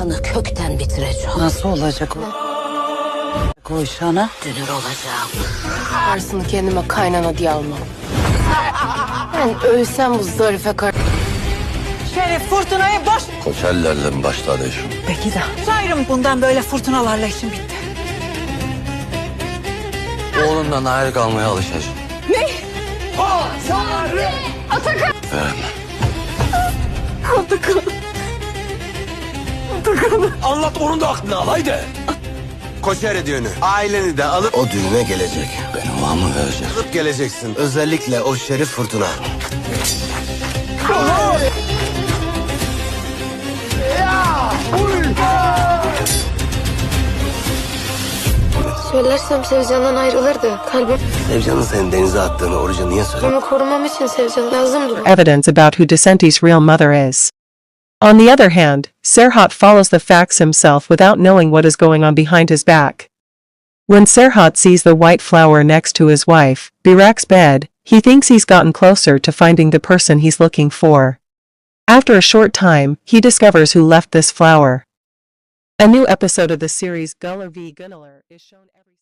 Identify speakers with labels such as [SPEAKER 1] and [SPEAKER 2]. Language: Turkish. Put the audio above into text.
[SPEAKER 1] Şeytanı kökten bitireceğim.
[SPEAKER 2] Nasıl olacak o? O iş ana?
[SPEAKER 1] Dünür olacağım.
[SPEAKER 3] Karşısını kendime kaynana diye almam. Ben ölsem bu Zarife kar...
[SPEAKER 2] Şerif fırtınayı boş.
[SPEAKER 4] Koçellerle mi başladı işim?
[SPEAKER 2] Peki de. Sayrım bundan böyle fırtınalarla işim bitti.
[SPEAKER 4] Oğlumdan ayrı kalmaya alışacağım.
[SPEAKER 2] Ne?
[SPEAKER 4] Verme.
[SPEAKER 5] Anlat onun da aklını al haydi.
[SPEAKER 6] Koçeri düğünü. Aileni de alıp
[SPEAKER 4] O düğüne gelecek. Benim vamı verecek.
[SPEAKER 6] geleceksin. Özellikle o Şerif Fırtına.
[SPEAKER 3] Söylersem Sevcan'dan ayrılırdı. Kalbimi
[SPEAKER 6] Sevcan'ın seni denize attığını orucu niye söyledin?
[SPEAKER 3] korumam için Sevcan lazımdı.
[SPEAKER 7] Evidence about who Decenti's real mother is. On the other hand, Serhat follows the facts himself without knowing what is going on behind his back. When Serhat sees the white flower next to his wife, Birak's bed, he thinks he's gotten closer to finding the person he's looking for. After a short time, he discovers who left this flower. A new episode of the series Gullar v. Gunnar is shown every